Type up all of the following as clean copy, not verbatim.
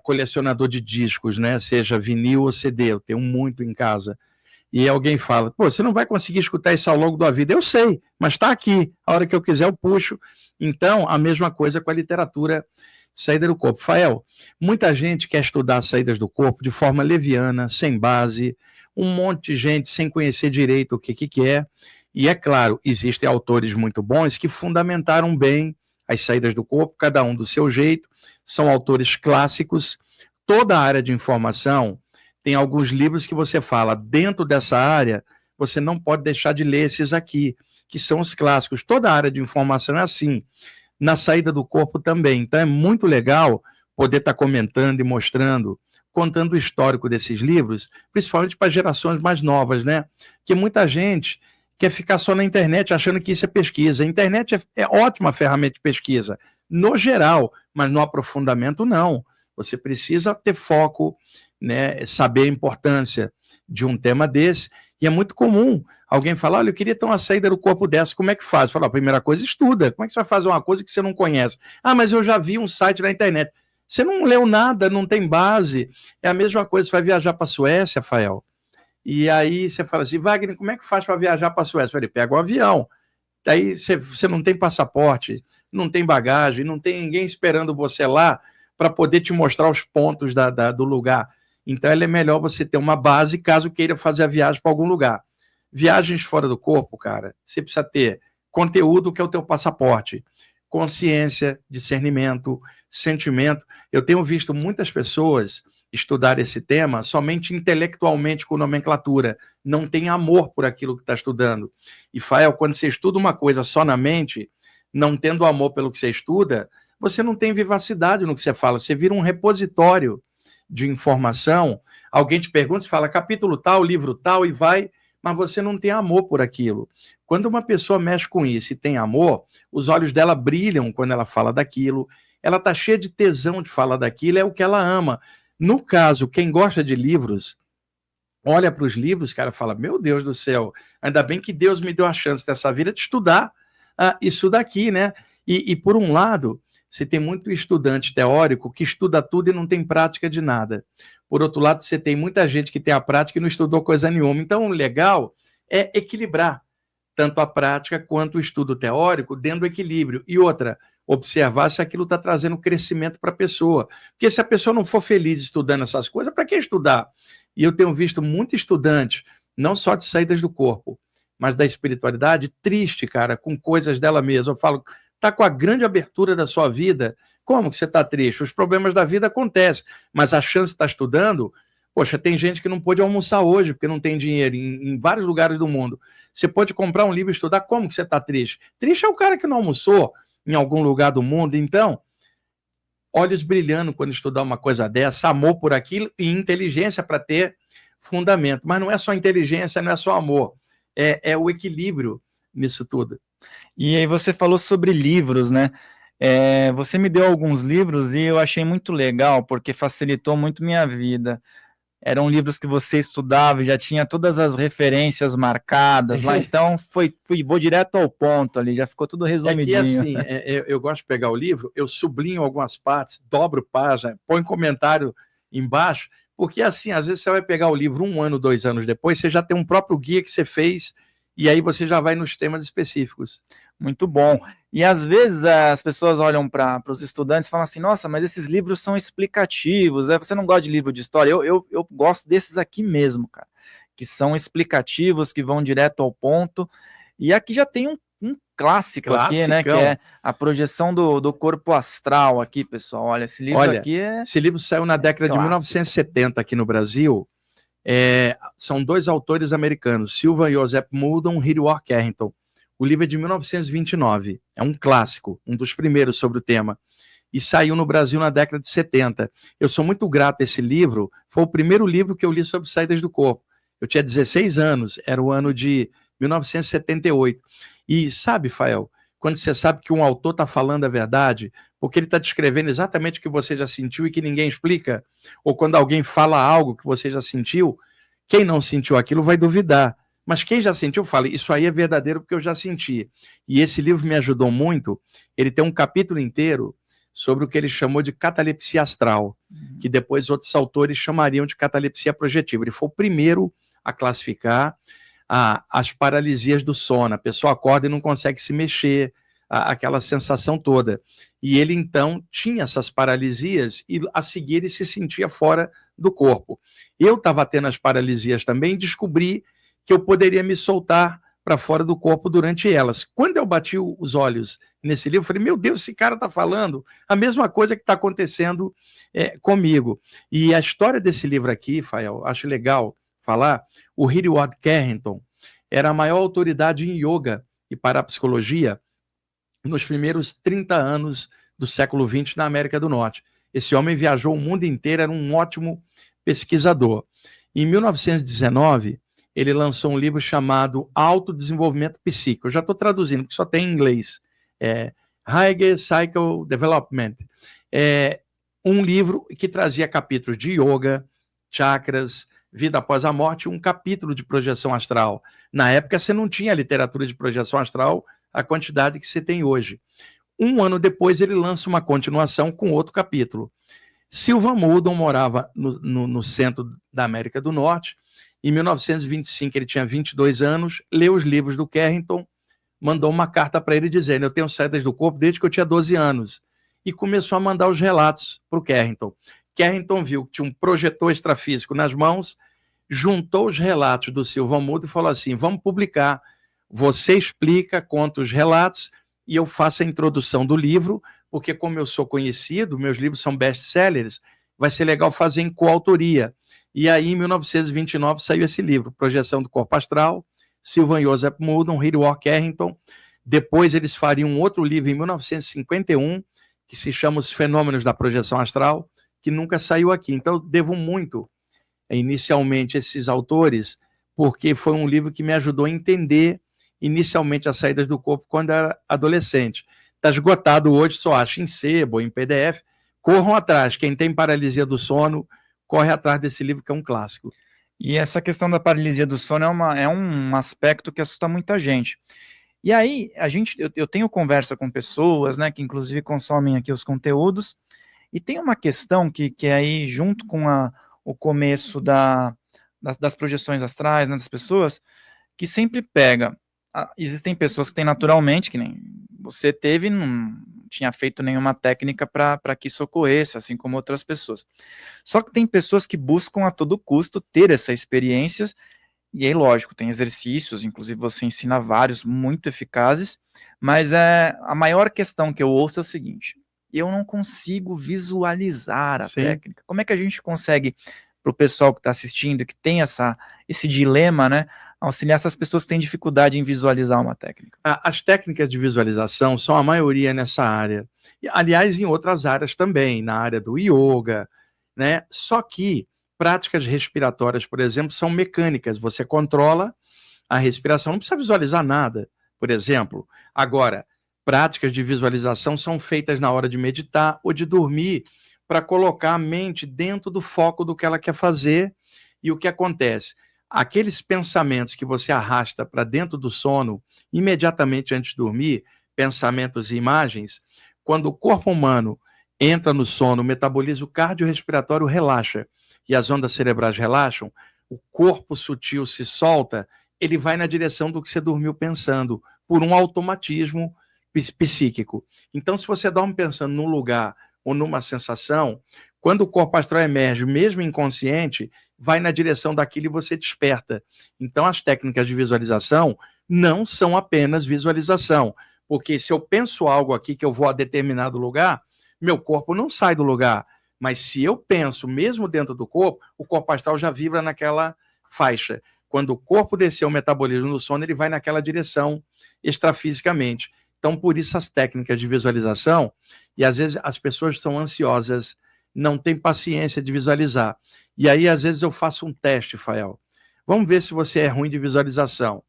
colecionador de discos, né? Seja vinil ou CD, eu tenho muito em casa. E alguém fala, pô, você não vai conseguir escutar isso ao longo da vida. Eu sei, mas está aqui. A hora que eu quiser eu puxo. Então, a mesma coisa com a literatura Saída do Corpo. Fael, muita gente quer estudar saídas do corpo de forma leviana, sem base, um monte de gente sem conhecer direito o que é. E é claro, existem autores muito bons que fundamentaram bem as saídas do corpo, cada um do seu jeito, são autores clássicos. Toda a área de informação tem alguns livros que você fala, dentro dessa área, você não pode deixar de ler esses aqui, que são os clássicos. Toda a área de informação é assim. Na saída do corpo também. Então é muito legal poder estar comentando e mostrando, contando o histórico desses livros, principalmente para gerações mais novas, né? Porque muita gente quer ficar só na internet achando que isso é pesquisa. A internet é ótima ferramenta de pesquisa, no geral, mas no aprofundamento não. Você precisa ter foco, né? Saber a importância de um tema desse. E é muito comum alguém falar, olha, eu queria ter uma saída do corpo dessa, como é que faz? Fala, a primeira coisa, estuda. Como é que você vai fazer uma coisa que você não conhece? Ah, mas eu já vi um site na internet. Você não leu nada, não tem base. É a mesma coisa, você vai viajar para a Suécia, Fael, e aí você fala assim, Wagner, como é que faz para viajar para a Suécia? Eu falei, pega um avião. Daí você não tem passaporte, não tem bagagem, não tem ninguém esperando você lá para poder te mostrar os pontos do lugar. Então, é melhor você ter uma base caso queira fazer a viagem para algum lugar. Viagens fora do corpo, cara, você precisa ter conteúdo, que é o teu passaporte, consciência, discernimento, sentimento. Eu tenho visto muitas pessoas estudar esse tema somente intelectualmente com nomenclatura, não tem amor por aquilo que está estudando. E, Fael, quando você estuda uma coisa só na mente, não tendo amor pelo que você estuda, você não tem vivacidade no que você fala, você vira um repositório de informação, alguém te pergunta, você fala capítulo tal, livro tal, e vai, mas você não tem amor por aquilo. Quando uma pessoa mexe com isso e tem amor, os olhos dela brilham quando ela fala daquilo, ela está cheia de tesão de falar daquilo, é o que ela ama. No caso, quem gosta de livros, olha para os livros, cara, fala, meu Deus do céu, ainda bem que Deus me deu a chance dessa vida de estudar isso daqui, né? E por um lado, você tem muito estudante teórico que estuda tudo e não tem prática de nada. Por outro lado, você tem muita gente que tem a prática e não estudou coisa nenhuma. Então, o legal é equilibrar tanto a prática quanto o estudo teórico dentro do equilíbrio. E outra, observar se aquilo está trazendo crescimento para a pessoa. Porque se a pessoa não for feliz estudando essas coisas, para que estudar? E eu tenho visto muito estudante, não só de saídas do corpo, mas da espiritualidade, triste, cara, com coisas dela mesma. Eu falo, está com a grande abertura da sua vida, como que você está triste? Os problemas da vida acontecem, mas a chance de estar estudando, poxa, tem gente que não pôde almoçar hoje, porque não tem dinheiro em vários lugares do mundo. Você pode comprar um livro e estudar, como que você está triste? Triste é o cara que não almoçou em algum lugar do mundo. Então, olhos brilhando quando estudar uma coisa dessa, amor por aquilo e inteligência para ter fundamento. Mas não é só inteligência, não é só amor, é o equilíbrio nisso tudo. E aí você falou sobre livros, né? Você me deu alguns livros e eu achei muito legal, porque facilitou muito minha vida. Eram livros que você estudava e já tinha todas as referências marcadas lá, então vou direto ao ponto ali, já ficou tudo resumidinho. Aqui, assim, eu gosto de pegar o livro, eu sublinho algumas partes, dobro página, põe comentário embaixo, porque assim, às vezes você vai pegar o livro 1 ano, 2 anos depois, você já tem um próprio guia que você fez, e aí você já vai nos temas específicos. Muito bom. E às vezes as pessoas olham para os estudantes e falam assim, nossa, mas esses livros são explicativos, você não gosta de livro de história? Eu gosto desses aqui mesmo, cara, que são explicativos, que vão direto ao ponto. E aqui já tem um clássico aqui, né, que é a projeção do corpo astral aqui, pessoal. Olha, esse livro aqui Esse livro saiu na década de 1970 aqui no Brasil. São 2 autores americanos, Sylvan Joseph Muldon e Hirior Carrington. O livro é de 1929, é um clássico, um dos primeiros sobre o tema, e saiu no Brasil na década de 70. Eu sou muito grato a esse livro, foi o primeiro livro que eu li sobre saídas do corpo. Eu tinha 16 anos, era o ano de 1978. E sabe, Fael, quando você sabe que um autor está falando a verdade, porque ele está descrevendo exatamente o que você já sentiu e que ninguém explica, ou quando alguém fala algo que você já sentiu, quem não sentiu aquilo vai duvidar. Mas quem já sentiu, fala, isso aí é verdadeiro porque eu já senti. E esse livro me ajudou muito. Ele tem um capítulo inteiro sobre o que ele chamou de catalepsia astral. que depois outros autores chamariam de catalepsia projetiva. Ele foi o primeiro a classificar as paralisias do sono. A pessoa acorda e não consegue se mexer, aquela sensação toda. E ele, então, tinha essas paralisias e, a seguir, ele se sentia fora do corpo. Eu estava tendo as paralisias também e descobri que eu poderia me soltar para fora do corpo durante elas. Quando eu bati os olhos nesse livro, eu falei, meu Deus, esse cara está falando a mesma coisa que está acontecendo comigo. E a história desse livro aqui, Fael, acho legal falar, o Hiriward Carrington era a maior autoridade em yoga e parapsicologia nos primeiros 30 anos do século XX na América do Norte. Esse homem viajou o mundo inteiro, era um ótimo pesquisador. Em 1919, ele lançou um livro chamado Autodesenvolvimento Psíquico. Eu já estou traduzindo, porque só tem em inglês. Higher Psycho Development. Um livro que trazia capítulos de yoga, chakras, vida após a morte, um capítulo de projeção astral. Na época, você não tinha literatura de projeção astral a quantidade que você tem hoje. Um ano depois, ele lança uma continuação com outro capítulo. Sylvan Muldon morava no centro da América do Norte. Em 1925, ele tinha 22 anos, leu os livros do Carrington, mandou uma carta para ele dizendo, eu tenho saídas do corpo desde que eu tinha 12 anos. E começou a mandar os relatos para o Carrington. Carrington viu que tinha um projetor extrafísico nas mãos, juntou os relatos do Sylvan Muldon e falou assim, vamos publicar. Você explica, conta os relatos e eu faço a introdução do livro, porque como eu sou conhecido, meus livros são best-sellers, vai ser legal fazer em coautoria. E aí, em 1929, saiu esse livro, Projeção do Corpo Astral, Sylvan Joseph Muldon, Hiriward Carrington. Depois eles fariam um outro livro em 1951, que se chama Os Fenômenos da Projeção Astral, que nunca saiu aqui. Então, eu devo muito, inicialmente, esses autores, porque foi um livro que me ajudou a entender, inicialmente, as saídas do corpo quando eu era adolescente. Está esgotado hoje, só acha em sebo ou em PDF. Corram atrás. Quem tem paralisia do sono, corre atrás desse livro, que é um clássico. E essa questão da paralisia do sono é um aspecto que assusta muita gente. E aí, eu tenho conversa com pessoas, né, que inclusive consomem aqui os conteúdos, e tem uma questão que aí, junto com o começo das projeções astrais, né, das pessoas, que sempre pega. Existem pessoas que têm naturalmente, que nem você teve, não tinha feito nenhuma técnica para que isso ocorresse, assim como outras pessoas. Só que tem pessoas que buscam a todo custo ter essa experiência, e aí, lógico, tem exercícios, inclusive você ensina vários muito eficazes, mas a maior questão que eu ouço é o seguinte, eu não consigo visualizar a técnica. Como é que a gente consegue, para o pessoal que está assistindo, que tem esse dilema, né, auxiliar essas pessoas que têm dificuldade em visualizar uma técnica? As técnicas de visualização são a maioria nessa área. E, aliás, em outras áreas também, na área do yoga, né? Só que práticas respiratórias, por exemplo, são mecânicas. Você controla a respiração, não precisa visualizar nada, por exemplo. Agora, práticas de visualização são feitas na hora de meditar ou de dormir, para colocar a mente dentro do foco do que ela quer fazer. E o que acontece? Aqueles pensamentos que você arrasta para dentro do sono, imediatamente antes de dormir, pensamentos e imagens, quando o corpo humano entra no sono, o metabolismo cardiorrespiratório relaxa e as ondas cerebrais relaxam, o corpo sutil se solta, ele vai na direção do que você dormiu pensando, por um automatismo psíquico. Então, se você dorme pensando num lugar ou numa sensação, quando o corpo astral emerge, mesmo inconsciente, vai na direção daquilo e você desperta. Então, as técnicas de visualização não são apenas visualização, porque se eu penso algo aqui que eu vou a determinado lugar, meu corpo não sai do lugar, mas se eu penso mesmo dentro do corpo, o corpo astral já vibra naquela faixa. Quando o corpo descer o metabolismo no sono, ele vai naquela direção extrafisicamente. Então, por isso as técnicas de visualização, e às vezes as pessoas são ansiosas, não têm paciência de visualizar. E aí, às vezes, eu faço um teste, Fael. Vamos ver se você é ruim de visualização.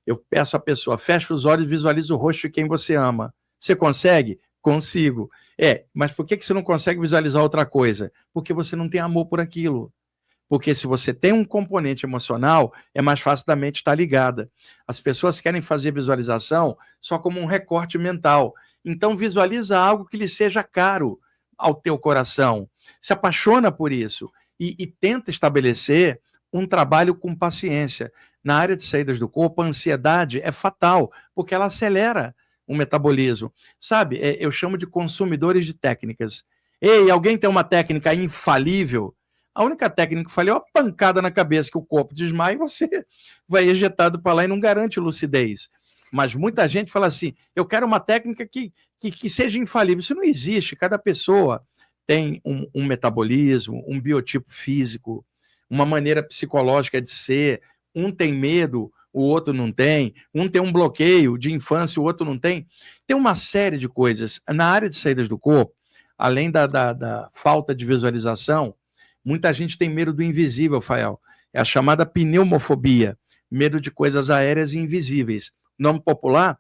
Eu peço à pessoa, fecha os olhos e visualiza o rosto de quem você ama. Você consegue? Consigo. Mas por que você não consegue visualizar outra coisa? Porque você não tem amor por aquilo. Porque se você tem um componente emocional, é mais fácil da mente estar ligada. As pessoas querem fazer visualização só como um recorte mental. Então, visualiza algo que lhe seja caro ao teu coração. se apaixona por isso e tenta estabelecer um trabalho com paciência. Na área de saídas do corpo, a ansiedade é fatal, porque ela acelera o metabolismo. Sabe, eu chamo de consumidores de técnicas. Ei, alguém tem uma técnica infalível? A única técnica que falhou é uma pancada na cabeça, que o corpo desmaia e você vai ejetado para lá e não garante lucidez. Mas muita gente fala assim, eu quero uma técnica que seja infalível. Isso não existe. Cada pessoa tem um metabolismo, um biotipo físico, uma maneira psicológica de ser. Um tem medo, o outro não tem. Um tem um bloqueio de infância, o outro não tem. Tem uma série de coisas. Na área de saídas do corpo, além da falta de visualização, muita gente tem medo do invisível, Fael. É a chamada pneumofobia, medo de coisas aéreas e invisíveis. Nome popular,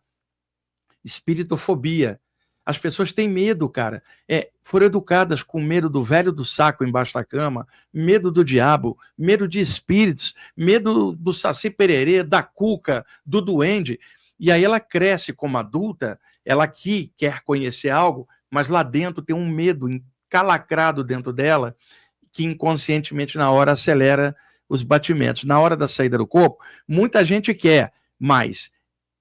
espiritofobia. As pessoas têm medo, cara. Foram educadas com medo do velho do saco embaixo da cama, medo do diabo, medo de espíritos, medo do saci pererê, da cuca, do duende. E aí ela cresce como adulta, ela aqui quer conhecer algo, mas lá dentro tem um medo encalacrado dentro dela, que inconscientemente na hora acelera os batimentos. Na hora da saída do corpo, muita gente quer, mas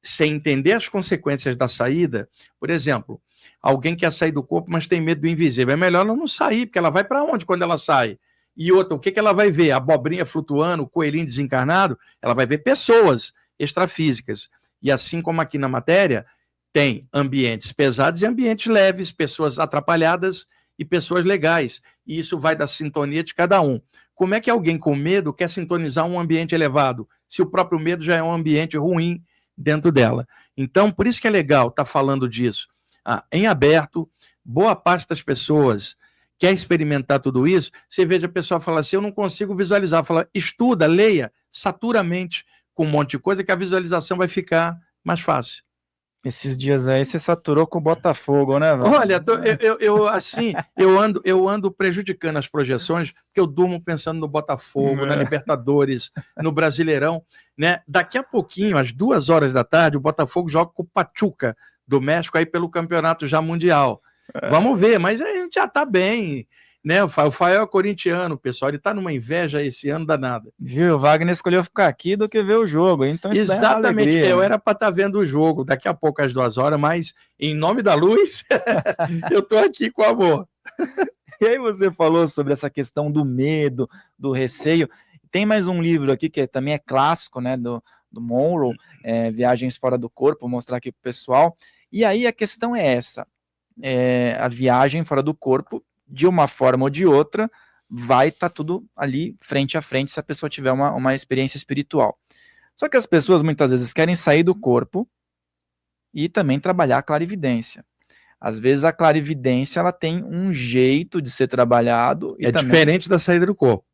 sem entender as consequências da saída, por exemplo, alguém quer sair do corpo, mas tem medo do invisível. É melhor ela não sair, porque ela vai para onde quando ela sai? E outra, o que ela vai ver? A abobrinha flutuando, o coelhinho desencarnado? Ela vai ver pessoas extrafísicas. E assim como aqui na matéria, tem ambientes pesados e ambientes leves, pessoas atrapalhadas e pessoas legais. E isso vai da sintonia de cada um. Como é que alguém com medo quer sintonizar um ambiente elevado, se o próprio medo já é um ambiente ruim dentro dela? Então, por isso que é legal estar falando disso. Em aberto, boa parte das pessoas quer experimentar tudo isso. Você veja a pessoa falar assim, eu não consigo visualizar. Fala, estuda, leia, satura a mente com um monte de coisa que a visualização vai ficar mais fácil. Esses dias aí você saturou com o Botafogo, né, velho? Olha, eu ando prejudicando as projeções, porque eu durmo pensando no Botafogo, na Libertadores, no Brasileirão, né? Daqui a pouquinho, às 2h da tarde, o Botafogo joga com o Pachuca do México aí pelo campeonato já mundial. Vamos ver, mas a gente já tá bem, né? O Fael é corintiano, pessoal, ele tá numa inveja esse ano danada. Viu? O Wagner escolheu ficar aqui do que ver o jogo, então isso exatamente, alegria, eu era para estar vendo o jogo daqui a pouco às 2h, mas em nome da luz, eu tô aqui com amor. E aí você falou sobre essa questão do medo, do receio. Tem mais um livro aqui que também é clássico, né, do Monroe, Viagens Fora do Corpo, vou mostrar aqui pro pessoal. E aí a questão é essa, a viagem fora do corpo, de uma forma ou de outra, vai estar tudo ali frente a frente se a pessoa tiver uma experiência espiritual. Só que as pessoas muitas vezes querem sair do corpo e também trabalhar a clarividência. Às vezes a clarividência ela tem um jeito de ser trabalhado. E também diferente da saída do corpo.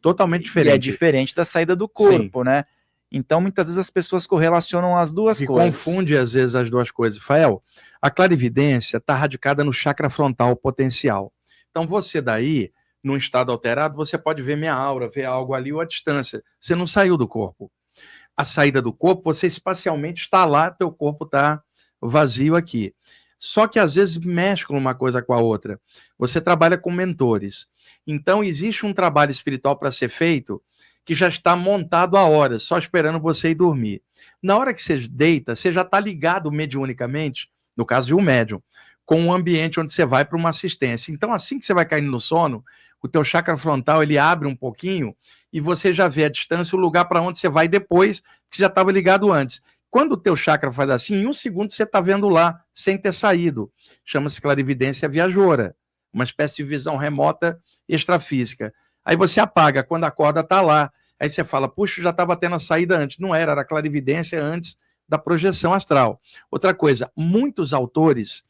Totalmente diferente. E é diferente da saída do corpo, sim, né? Então, muitas vezes as pessoas correlacionam as duas coisas. E confunde, às vezes, as duas coisas. Fael, a clarividência está radicada no chakra frontal potencial. Então, você daí, num estado alterado, você pode ver minha aura, ver algo ali ou à distância. Você não saiu do corpo. A saída do corpo, você espacialmente está lá, teu corpo está vazio aqui. Só que, às vezes, mescla uma coisa com a outra. Você trabalha com mentores. Então, existe um trabalho espiritual para ser feito que já está montado há horas, só esperando você ir dormir. Na hora que você deita, você já está ligado mediunicamente, no caso de um médium, com um ambiente onde você vai para uma assistência. Então, assim que você vai caindo no sono, o teu chakra frontal ele abre um pouquinho e você já vê a distância, o lugar para onde você vai depois, que já estava ligado antes. Quando o teu chakra faz assim, em 1 segundo você está vendo lá, sem ter saído. Chama-se clarividência viajoura, uma espécie de visão remota extrafísica. Aí você apaga, quando acorda está lá. Aí você fala, puxa, já estava tendo a saída antes. Não era, era clarividência antes da projeção astral. Outra coisa, muitos autores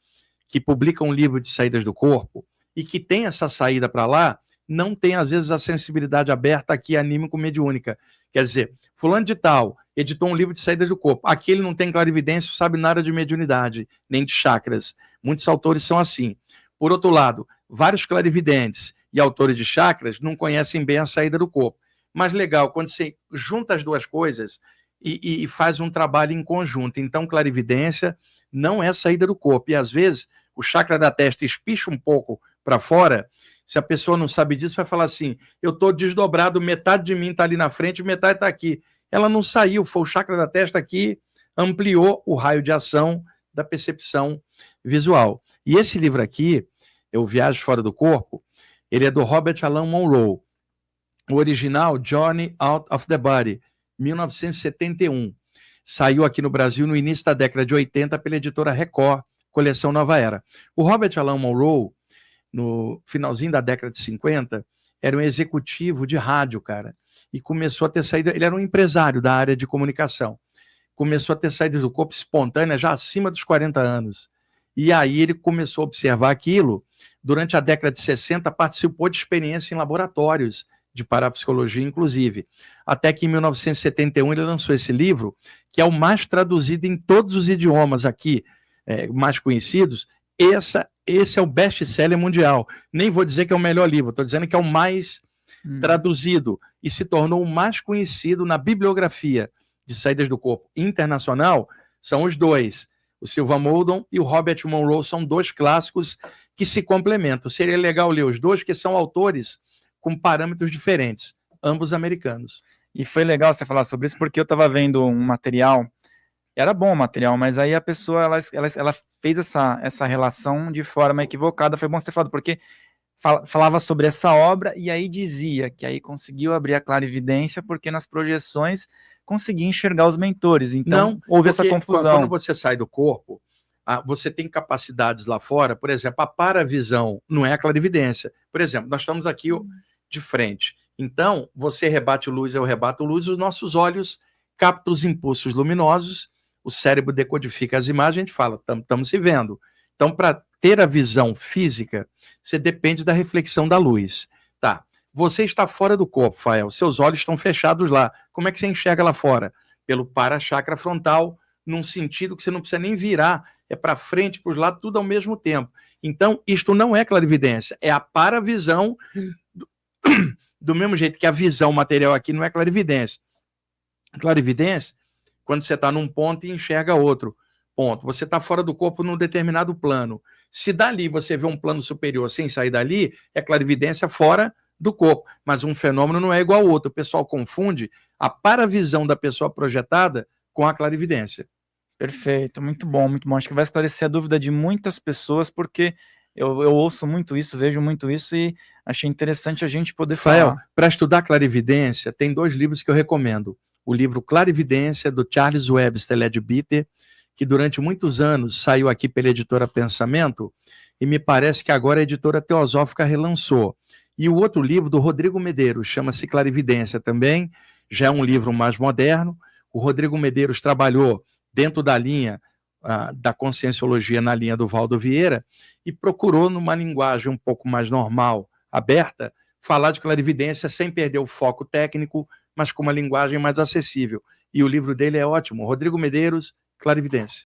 que publicam um livro de saídas do corpo e que tem essa saída para lá, não tem, às vezes, a sensibilidade aberta aqui anímico-mediúnica. Quer dizer, fulano de tal editou um livro de saídas do corpo. Aqui ele não tem clarividência, não sabe nada de mediunidade, nem de chakras. Muitos autores são assim. Por outro lado, vários clarividentes e autores de chakras não conhecem bem a saída do corpo. Mas legal, quando você junta as duas coisas e faz um trabalho em conjunto. Então, clarividência não é saída do corpo. E, às vezes, o chakra da testa espicha um pouco para fora. Se a pessoa não sabe disso, vai falar assim, eu estou desdobrado, metade de mim está ali na frente, metade está aqui. Ela não saiu, foi o chakra da testa que ampliou o raio de ação da percepção visual. E esse livro aqui, O Viagem Fora do Corpo, ele é do Robert Alan Monroe. O original, Journey Out of the Body, 1971. Saiu aqui no Brasil no início da década de 80 pela editora Record, coleção Nova Era. O Robert Alan Monroe, no finalzinho da década de 50, era um executivo de rádio, cara, e começou a ter saída, ele era um empresário da área de comunicação, começou a ter saídas do corpo espontânea já acima dos 40 anos. E aí ele começou a observar aquilo. Durante a década de 60, participou de experiência em laboratórios de parapsicologia, inclusive. Até que em 1971 ele lançou esse livro, que é o mais traduzido em todos os idiomas aqui, mais conhecidos. Esse é o best-seller mundial. Nem vou dizer que é o melhor livro, estou dizendo que é o mais traduzido e se tornou o mais conhecido na bibliografia de saídas do corpo internacional. São os dois. O Silva Moldon e o Robert Monroe são dois clássicos que se complementam. Seria legal ler os dois, que são autores com parâmetros diferentes, ambos americanos. E foi legal você falar sobre isso, porque eu estava vendo um material, era bom o material, mas aí a pessoa ela fez essa relação de forma equivocada. Foi bom você ter falado, porque falava sobre essa obra e aí dizia que aí conseguiu abrir a clarividência porque nas projeções conseguia enxergar os mentores. Então, houve essa confusão. Quando você sai do corpo, você tem capacidades lá fora, por exemplo, a paravisão não é a clarividência. Por exemplo, nós estamos aqui de frente. Então, você rebate luz, eu rebato luz, os nossos olhos captam os impulsos luminosos, o cérebro decodifica as imagens, a gente fala, estamos se vendo. Então, para ter a visão física, você depende da reflexão da luz. Tá. Você está fora do corpo, Fael, seus olhos estão fechados lá. Como é que você enxerga lá fora? Pelo para-chakra frontal, num sentido que você não precisa nem virar, é para frente, para os lados, tudo ao mesmo tempo. Então, isto não é clarividência, é a paravisão, do mesmo jeito que a visão material aqui não é clarividência. Clarividência, quando você está num ponto e enxerga outro ponto. Você está fora do corpo num determinado plano. Se dali você vê um plano superior sem sair dali, é clarividência fora do corpo. Mas um fenômeno não é igual ao outro. O pessoal confunde a paravisão da pessoa projetada com a clarividência. Perfeito, muito bom, muito bom. Acho que vai esclarecer a dúvida de muitas pessoas, porque eu ouço muito isso, vejo muito isso e achei interessante a gente poder falar. Para estudar clarividência, tem 2 livros que eu recomendo. O livro Clarividência, do Charles Webster Leadbeater, que durante muitos anos saiu aqui pela editora Pensamento, e me parece que agora a editora Teosófica relançou. E o outro livro, do Rodrigo Medeiros, chama-se Clarividência também, já é um livro mais moderno. O Rodrigo Medeiros trabalhou dentro da linha da conscienciologia, na linha do Valdo Vieira, e procurou, numa linguagem um pouco mais normal, aberta, falar de clarividência sem perder o foco técnico, mas com uma linguagem mais acessível. E o livro dele é ótimo, Rodrigo Medeiros, Clarividência.